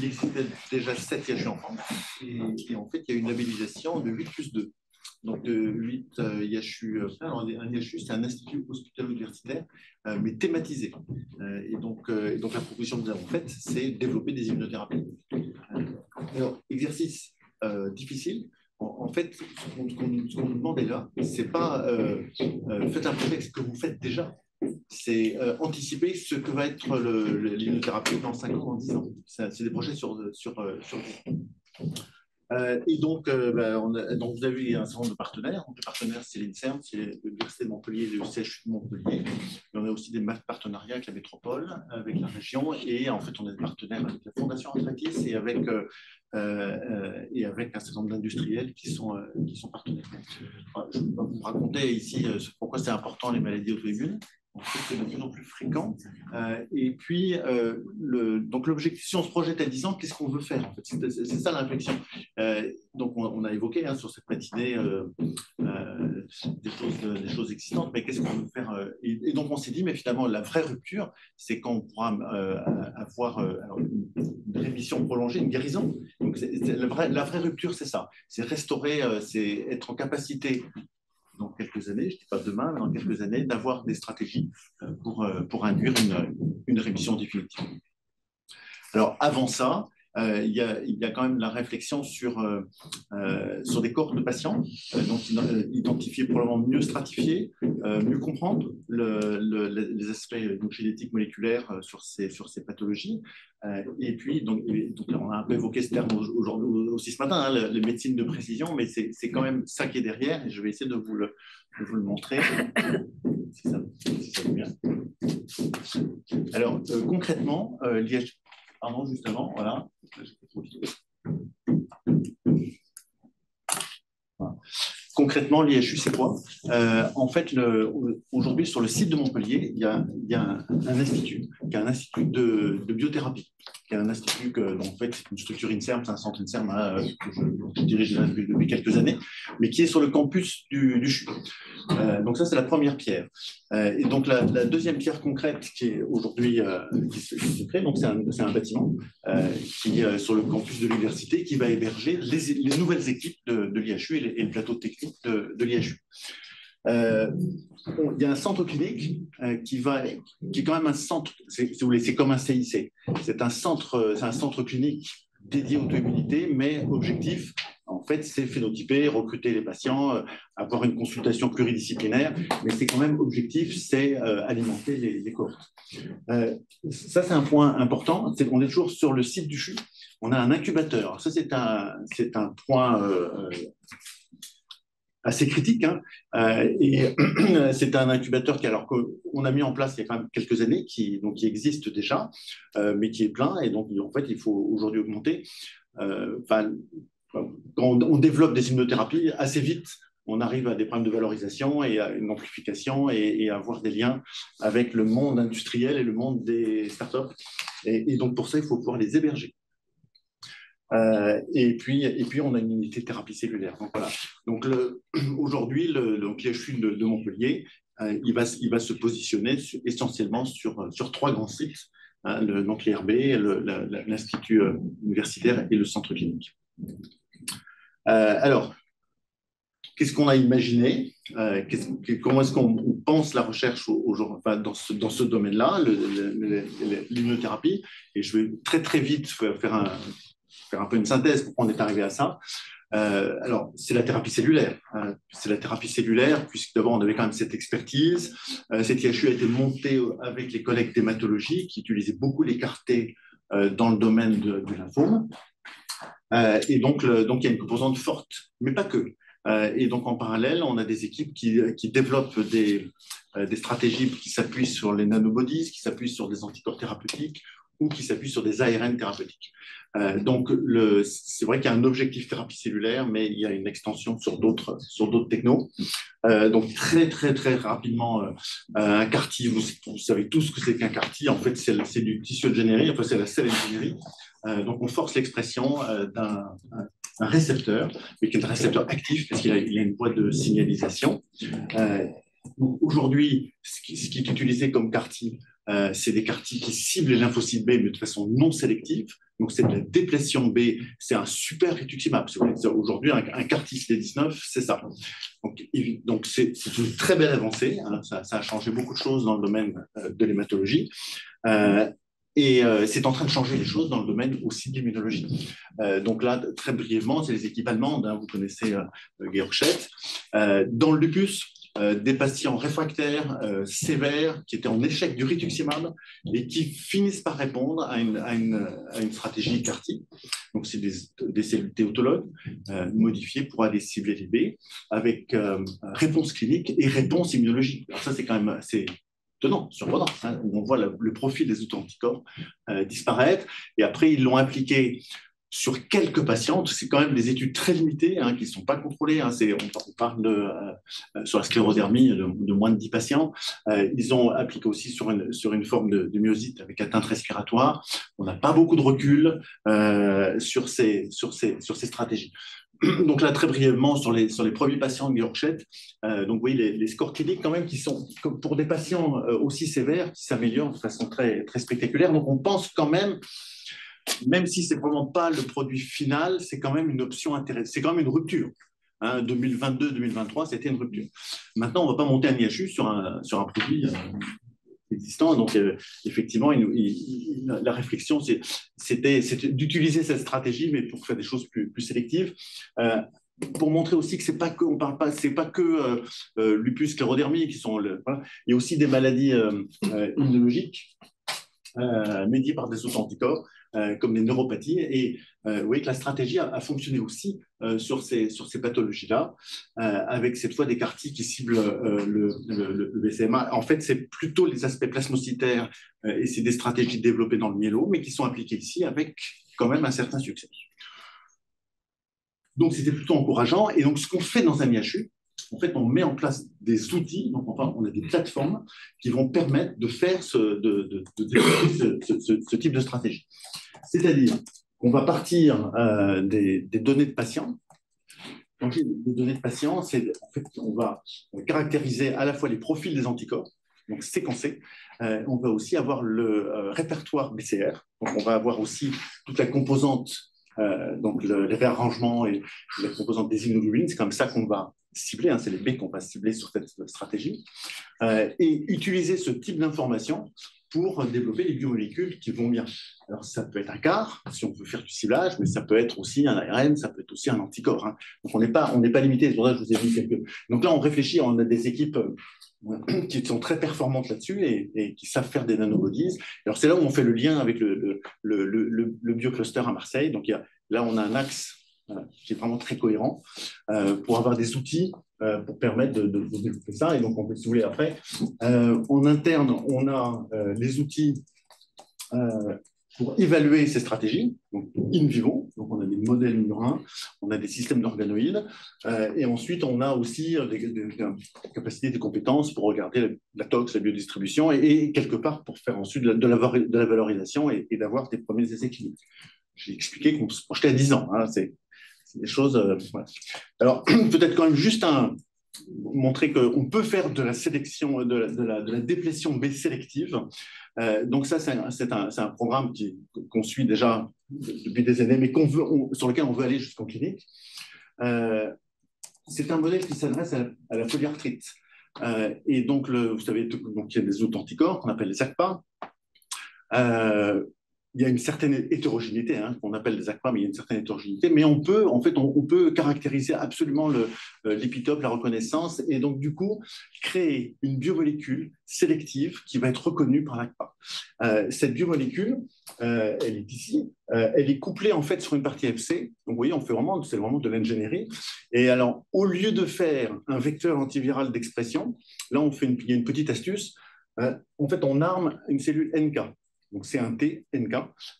il existait déjà 7 IHU en France. Et en fait, il y a une labellisation de 8+2. Donc, de 8 IHU. Alors, un IHU, c'est un institut hospitalo-universitaire, mais thématisé. Et donc, la proposition que nous avons faite, c'est développer des immunothérapies. Alors, exercice difficile. En fait, ce qu'on nous demandait là, c'est pas faites un projet avec ce que vous faites déjà, c'est anticiper ce que va être l'immunothérapie dans 5 ans, dans 10 ans. C'est des projets sur 10 ans. Et donc, donc, vous avez un certain nombre de partenaires. Donc, les partenaires, c'est l'INSERM, c'est l'Université de Montpellier et le CHU de Montpellier. Et on a aussi des partenariats avec la métropole, avec la région. Et en fait, on a des partenaires avec la Fondation Arthritis et avec un certain nombre d'industriels qui sont partenaires. Je ne vais pas vous raconter ici pourquoi c'est important les maladies auto-immunes. En fait, c'est de plus en plus fréquent. Et puis, donc l'objectif, si on se projette à 10 ans, qu'est-ce qu'on veut faire en fait, c'est ça la réflexion. Donc, on a évoqué sur cette matinée des choses existantes, mais qu'est-ce qu'on veut faire et donc, on s'est dit, mais finalement, la vraie rupture, c'est quand on pourra avoir une rémission prolongée, une guérison. Donc, la vraie rupture, c'est ça. C'est restaurer, c'est être en capacité dans quelques années, je ne dis pas demain, mais dans quelques années, d'avoir des stratégies pour induire une rémission définitive. Alors, avant ça, il y a quand même la réflexion sur des cohortes de patients, donc identifier, probablement mieux stratifier, mieux comprendre les aspects génétiques moléculaires sur ces pathologies. Et puis, donc, on a un peu évoqué ce terme aussi ce matin, les médecines de précision, mais c'est quand même ça qui est derrière, et je vais essayer de vous le montrer, si ça va bien. Alors, concrètement, l'IHU, pardon, juste avant, voilà. Voilà. Concrètement, l'IHU, c'est quoi? En fait, aujourd'hui, sur le site de Montpellier, il y a un institut, qui est un institut de biothérapie, qui est un institut donc, en fait, c'est une structure INSERM, c'est un centre INSERM que je dirige depuis quelques années, mais qui est sur le campus du CHU. Donc ça, c'est la première pierre. Et donc la deuxième pierre concrète qui est aujourd'hui qui se crée, donc c'est un bâtiment qui est sur le campus de l'université qui va héberger les nouvelles équipes de l'IHU et le plateau technique de l'IHU. Il y a un centre clinique qui est quand même un centre, si vous voulez, c'est comme un CIC. C'est un centre clinique dédié à l'auto-immunité, mais objectif, en fait, c'est phénotyper, recruter les patients, avoir une consultation pluridisciplinaire, mais c'est quand même objectif, c'est alimenter les cohortes. Ça, c'est un point important. On est toujours sur le site du CHU. On a un incubateur. Ça, c'est un point assez critique. Et c'est un incubateur qu'on a mis en place il y a quand même quelques années, qui existe déjà, mais qui est plein. Et donc, en fait, il faut aujourd'hui augmenter. Quand on développe des immunothérapies, assez vite, on arrive à des problèmes de valorisation et à une amplification et à avoir des liens avec le monde industriel et le monde des startups. Et donc, pour ça, il faut pouvoir les héberger. Et puis, on a une unité de thérapie cellulaire. Donc, voilà. Donc, aujourd'hui, l'IHU de Montpellier, il va se positionner essentiellement sur 3 grands sites, donc l'IRB, l'Institut universitaire et le centre clinique. Alors, qu'est-ce qu'on a imaginé? Comment est-ce qu'on pense la recherche dans ce domaine-là, l'immunothérapie? Et je vais très, très vite faire un peu une synthèse pour qu'on est arrivé à ça. Alors, c'est la thérapie cellulaire. C'est la thérapie cellulaire, puisque d'abord, on avait quand même cette expertise. Cette IHU a été montée avec les collègues d'hématologie qui utilisaient beaucoup les CAR-T dans le domaine du lymphome. Et donc, il y a une composante forte, mais pas que. Et donc, en parallèle, on a des équipes qui développent des stratégies qui s'appuient sur les nanobodies, qui s'appuient sur des anticorps thérapeutiques ou qui s'appuient sur des ARN thérapeutiques. Donc, c'est vrai qu'il y a un objectif thérapie cellulaire, mais il y a une extension sur d'autres technos. Donc, très, très, très rapidement, un CAR-T, vous savez tous ce que c'est qu'un CAR-T. En fait, c'est du tissue générique, enfin, c'est la cell engineering. Donc, on force l'expression d'un récepteur, mais qui est un récepteur actif, parce qu'il a une voie de signalisation. Aujourd'hui, ce qui est utilisé comme CAR-T, C'est des CAR-T qui ciblent les lymphocytes B, mais de façon non sélective. Donc, c'est de la déplétion B. C'est un super rituximab. Aujourd'hui, un CAR-T CD19, c'est ça. Donc c'est une très belle avancée. Hein. Ça a changé beaucoup de choses dans le domaine de l'hématologie. C'est en train de changer les choses dans le domaine aussi de l'immunologie. Donc là, très brièvement, c'est les équipes allemandes, hein, vous connaissez Georg Schett. Dans le lupus, des patients réfractaires sévères qui étaient en échec du rituximab et qui finissent par répondre à une stratégie CAR-T. Donc, c'est des cellules T autologues modifiées pour aller cibler les B avec réponse clinique et réponse immunologique. Alors ça, c'est quand même assez étonnant, surprenant, hein, où on voit le profil des auto-anticorps disparaître. Et après, ils l'ont appliqué sur quelques patients. C'est quand même des études très limitées hein, qui ne sont pas contrôlées. Hein. On parle sur la sclérodermie de moins de 10 patients. Ils ont appliqué aussi sur une forme de myosite avec atteinte respiratoire. On n'a pas beaucoup de recul sur ces stratégies. Donc là, très brièvement, sur les premiers patients de Georg Schett, donc oui, les scores cliniques quand même qui sont, comme pour des patients aussi sévères, qui s'améliorent de façon très, très spectaculaire. Donc on pense quand même si c'est vraiment pas le produit final, c'est quand même une option intéressante, c'est quand même une rupture. Hein, 2022-2023, c'était une rupture. Maintenant, on ne va pas monter un IHU sur un produit existant. Donc, effectivement, la réflexion, c'était d'utiliser cette stratégie, mais pour faire des choses plus sélectives. Pour montrer aussi que c'est pas que lupus, sclérodermie qui sont voilà. Il y a aussi des maladies immunologiques médiées par des auto-anticorps comme des neuropathies et vous voyez que la stratégie a fonctionné aussi sur ces pathologies-là avec cette fois des CAR-T qui ciblent le BCMA. En fait, c'est plutôt les aspects plasmocytaires et c'est des stratégies développées dans le myélome mais qui sont appliquées ici avec quand même un certain succès. Donc, c'était plutôt encourageant. Et donc, ce qu'on fait dans un IHU, en fait, on met en place des outils, donc enfin, on a des plateformes qui vont permettre de faire de développer ce type de stratégie. C'est-à-dire qu'on va partir des données de patients. Donc, les données de patients, en fait, on va caractériser à la fois les profils des anticorps, donc séquencer. On va aussi avoir le répertoire BCR. Donc, on va avoir aussi toute la composante donc les réarrangements et la composante des immunoglobulines, c'est comme ça qu'on va cibler, hein, c'est les B qu'on va cibler sur cette stratégie, et utiliser ce type d'information pour développer les biomolécules qui vont bien. Alors ça peut être un CAR, si on veut faire du ciblage, mais ça peut être aussi un ARN, ça peut être aussi un anticorps. Hein. Donc on n'est pas limité, c'est pour ça que je vous ai dit quelques... Donc là on réfléchit, on a des équipes qui sont très performantes là-dessus et qui savent faire des nanobodies. Alors c'est là où on fait le lien avec le biocluster à Marseille. Donc là on a un axe qui est vraiment très cohérent pour avoir des outils pour permettre de développer ça. Et donc on peut se voler après. En interne, on a les outils pour évaluer ces stratégies, donc in vivo, donc on a des modèles murins, on a des systèmes d'organoïdes, et ensuite on a aussi des capacités, des compétences pour regarder la tox, la biodistribution, et quelque part pour faire ensuite de la valorisation et d'avoir des premiers essais cliniques. J'ai expliqué qu'on se projetait à 10 ans, hein, c'est des choses... voilà. Alors peut-être quand même juste montrer qu'on peut faire de la sélection, de la déplétion B sélective. Donc ça, c'est un programme qu'on suit déjà depuis des années, mais sur lequel on veut aller jusqu'en clinique. C'est un modèle qui s'adresse à la polyarthrite. Et donc, vous savez, donc, il y a des auto-anticorps qu'on appelle les ACPA. Il y a une certaine hétérogénéité, hein, qu'on appelle des ACPA, mais il y a une certaine hétérogénéité. Mais on peut caractériser absolument l'épitope, la reconnaissance, et donc du coup créer une biomolécule sélective qui va être reconnue par l'ACPA. Cette biomolécule, elle est ici, elle est couplée en fait sur une partie FC. Donc vous voyez, c'est vraiment de l'ingénierie. Et alors, au lieu de faire un vecteur antiviral d'expression, là il y a une petite astuce. En fait, on arme une cellule NK. Donc, c'est un T, NK,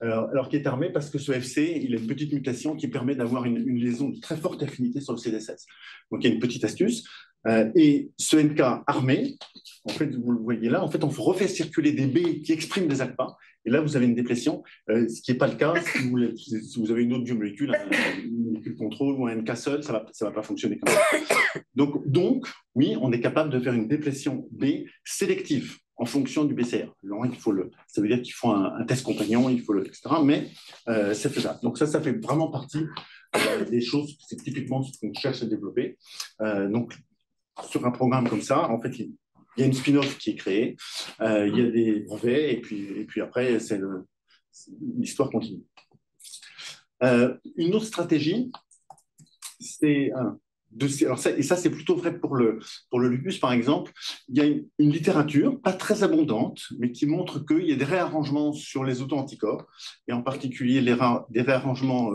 alors qui est armé parce que ce FC, il a une petite mutation qui permet d'avoir une liaison de très forte affinité sur le CD16. Donc, il y a une petite astuce. Et ce NK armé, en fait, vous le voyez là, en fait, on refait circuler des B qui expriment des ACPA. Et là, vous avez une déplétion, ce qui n'est pas le cas si vous avez une autre biomolécule, une molécule contrôle ou un NK seul, ça va pas fonctionner comme ça. Donc, oui, on est capable de faire une déplétion B sélective. en fonction du BCR. Alors, ça veut dire qu'il faut un test compagnon, etc. Mais c'est faisable. Donc ça fait vraiment partie des choses, c'est typiquement ce qu'on cherche à développer. Donc, sur un programme comme ça, en fait, il y a une spin-off qui est créée, il y a des brevets, et puis après, l'histoire continue. Une autre stratégie, c'est et ça, c'est plutôt vrai pour le lupus, par exemple. Il y a une littérature, pas très abondante, mais qui montre qu'il y a des réarrangements sur les auto-anticorps, et en particulier des réarrangements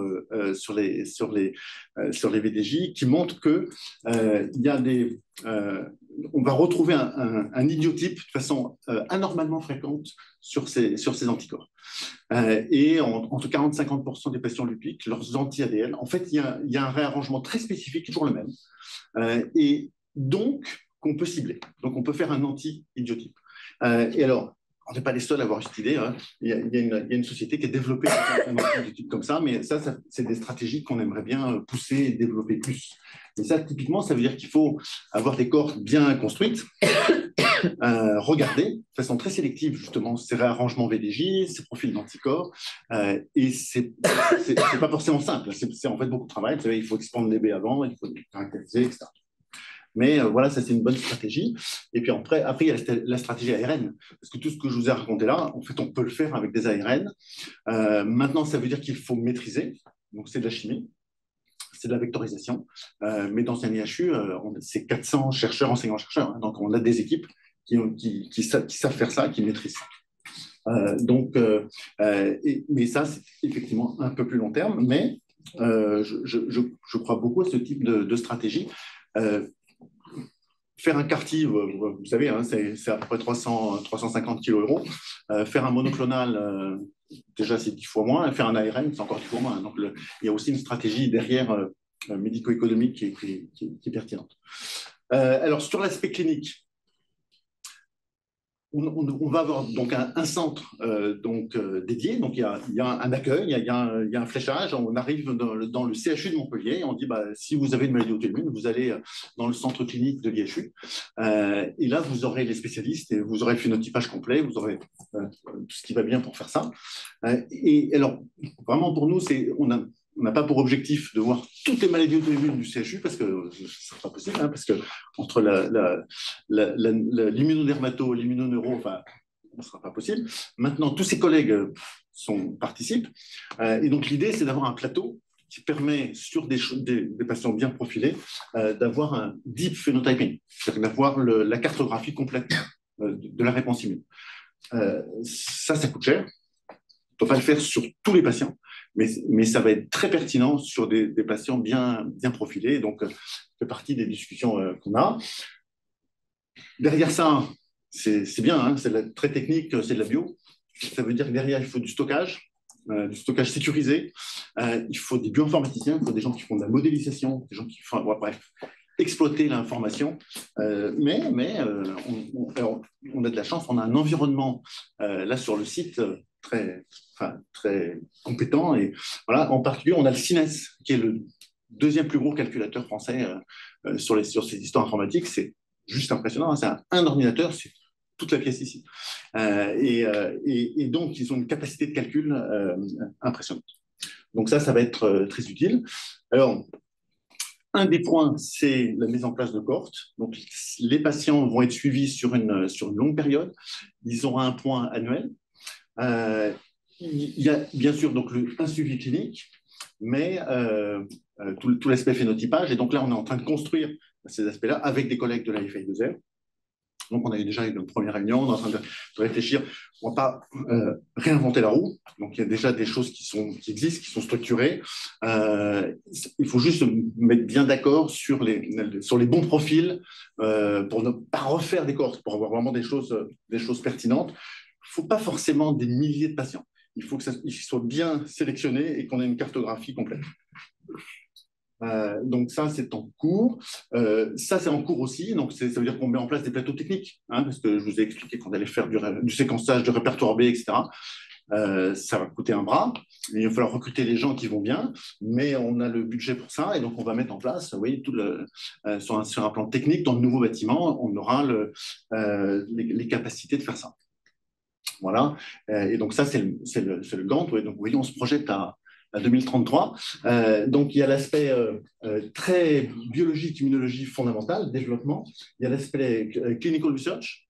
sur les VDJ, qui montrent que il y a on va retrouver un idiotype de façon anormalement fréquente sur ces anticorps. Et entre 40 et 50% des patients lupiques, leurs anti-ADL, en fait, il y a un réarrangement très spécifique, toujours le même, et donc qu'on peut cibler. Donc, on peut faire un anti-idiotype. Et alors, on n'est pas les seuls à avoir cette idée. Hein. Il y a une société qui a développé un anti-idiotype comme ça, mais ça c'est des stratégies qu'on aimerait bien pousser et développer plus. Et ça, typiquement, ça veut dire qu'il faut avoir des cohortes bien construites, regarder de façon très sélective justement ces réarrangements VDJ, ces profils d'anticorps, et c'est pas forcément simple, c'est en fait beaucoup de travail. Vous savez, il faut expandre les B avant, il faut les caractériser, etc. Mais voilà, ça c'est une bonne stratégie. Et puis après il y a la stratégie ARN, parce que tout ce que je vous ai raconté là, en fait, on peut le faire avec des ARN. Maintenant, ça veut dire qu'il faut maîtriser, donc c'est de la chimie. C'est de la vectorisation, mais dans un IHU, c'est 400 chercheurs, enseignants-chercheurs, hein, donc on a des équipes qui savent faire ça, qui maîtrisent ça. Mais ça, c'est effectivement un peu plus long terme, mais je crois beaucoup à ce type de stratégie. Faire un CAR-T, vous savez, hein, c'est à peu près 350 kg. Faire un monoclonal, déjà, c'est 10 fois moins. Faire un ARN, c'est encore 10 fois moins. Donc, il y a aussi une stratégie derrière médico-économique qui est pertinente. Alors, sur l'aspect clinique, on va avoir donc un centre dédié. Donc, il y a un accueil, il y a un fléchage. On arrive dans le CHU de Montpellier et on dit si vous avez une maladie auto-immune, vous allez dans le centre clinique de l'IHU. Et là, vous aurez les spécialistes et vous aurez le phénotypage complet, vous aurez tout ce qui va bien pour faire ça. Et alors, vraiment, pour nous, on n'a pas pour objectif de voir toutes les maladies auto-immunes du CHU parce que ce ne sera pas possible, hein, parce que entre l'immunodermato, l'immunoneuro, enfin, ce ne sera pas possible. Maintenant, tous ces collègues participent. Et donc, l'idée, c'est d'avoir un plateau qui permet, sur des patients bien profilés, d'avoir un deep phenotyping, c'est-à-dire d'avoir la cartographie complète de la réponse immune. Ça coûte cher. On ne peut pas le faire sur tous les patients, mais ça va être très pertinent sur des patients bien profilés. Donc, ça fait partie des discussions qu'on a. Derrière ça, c'est bien, hein, c'est très technique, c'est de la bio. Ça veut dire que derrière, il faut du stockage sécurisé. Il faut des bioinformaticiens, il faut des gens qui font de la modélisation, des gens qui font, bref, exploiter l'information. Mais on a de la chance, on a un environnement là sur le site très compétent. Et voilà, en particulier, on a le CINES, qui est le deuxième plus gros calculateur français sur ces histoires informatiques. C'est juste impressionnant, hein. C'est un ordinateur, c'est toute la pièce ici. Et donc, ils ont une capacité de calcul impressionnante. Donc ça va être très utile. Alors, un des points, c'est la mise en place de cohortes. Donc, les patients vont être suivis sur une longue période. Ils auront un point annuel. Il y a bien sûr donc un suivi clinique, mais tout l'aspect phénotypage. Et donc là, on est en train de construire ces aspects-là avec des collègues de la FI2R. Donc, on a déjà eu une première réunion, on est en train de réfléchir. On ne va pas réinventer la roue. Donc, il y a déjà des choses qui existent, qui sont structurées. Il faut juste se mettre bien d'accord sur les bons profils pour ne pas refaire des cohortes, pour avoir vraiment des choses pertinentes. Il ne faut pas forcément des milliers de patients. Il faut qu'ils soient bien sélectionnés et qu'on ait une cartographie complète. Donc ça, c'est en cours. Ça, c'est en cours aussi. Donc, ça veut dire qu'on met en place des plateaux techniques, hein, parce que je vous ai expliqué qu'on allait faire du séquençage, du répertoire B, etc. ça va coûter un bras. Il va falloir recruter les gens qui vont bien, mais on a le budget pour ça, et donc on va mettre en place, vous voyez, sur un plan technique, dans le nouveau bâtiment, on aura les capacités de faire ça. Voilà. Et donc ça, c'est le Gantt. Ouais. Donc vous voyez, on se projette à 2033. Donc il y a l'aspect très biologique, immunologie fondamentale, développement. Il y a l'aspect clinical research.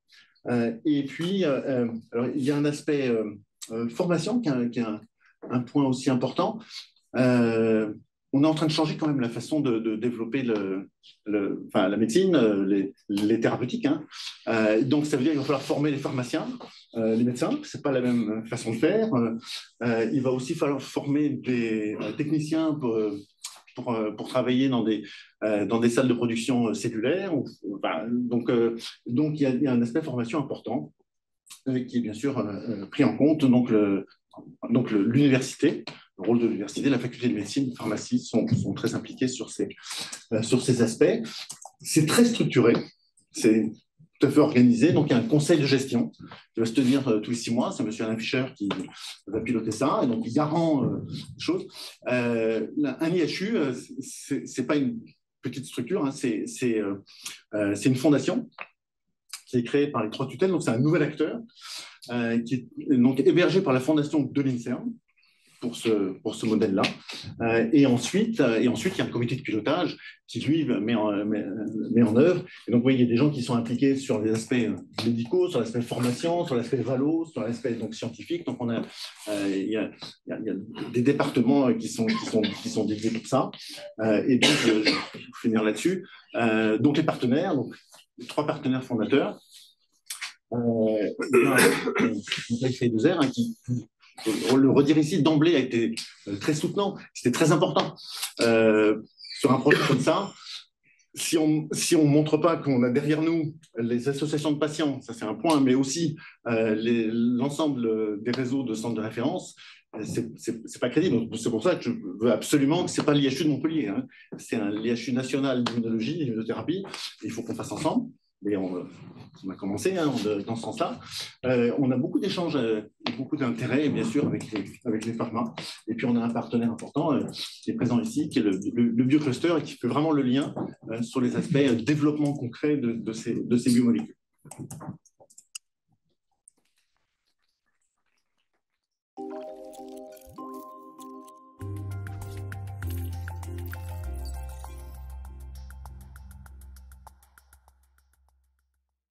Et puis, alors, il y a un aspect formation qui est un point aussi important. On est en train de changer quand même la façon de développer enfin, la médecine, les thérapeutiques. Hein. Donc, ça veut dire qu'il va falloir former les pharmaciens, les médecins. Ce n'est pas la même façon de faire. Il va aussi falloir former des techniciens pour travailler dans des salles de production cellulaire. Enfin, donc, il y a un aspect formation important qui est bien sûr pris en compte. Donc, l'université, le rôle de l'université, la faculté de médecine, de pharmacie sont très impliqués sur ces aspects. C'est très structuré, c'est tout à fait organisé. Donc, il y a un conseil de gestion qui va se tenir tous les 6 mois. C'est M. Alain Fischer qui va piloter ça. Et donc, il garant les choses. Un IHU, ce n'est pas une petite structure, hein, c'est une fondation qui est créée par les 3 tutelles. Donc, c'est un nouvel acteur qui est donc hébergé par la fondation de l'INSERM pour ce modèle-là. Et ensuite, il y a un comité de pilotage qui, lui, met en œuvre. Et donc, vous voyez, il y a des gens qui sont impliqués sur les aspects médicaux, sur l'aspect formation, sur l'aspect valo, sur l'aspect scientifique. Donc, il y a des départements qui sont dédiés pour ça. Et donc, je vais finir là-dessus. Donc, les partenaires, donc, les 3 partenaires fondateurs, FA2R, hein, qui, le redire ici, d'emblée a été très soutenant. C'était très important. Sur un projet comme ça, si on ne montre pas qu'on a derrière nous les associations de patients, ça c'est un point, mais aussi l'ensemble des réseaux de centres de référence, c'est pas crédible. C'est pour ça que je veux absolument que ce n'est pas l'IHU de Montpellier. Hein. C'est l'IHU national d'immunologie, d'immunothérapie. Il faut qu'on fasse ensemble. Et on a commencé hein, dans ce sens-là. On a beaucoup d'échanges, beaucoup d'intérêts, bien sûr, avec les pharma. Et puis, on a un partenaire important qui est présent ici, qui est le BioCluster, et qui fait vraiment le lien sur les aspects développement concret de ces biomolécules.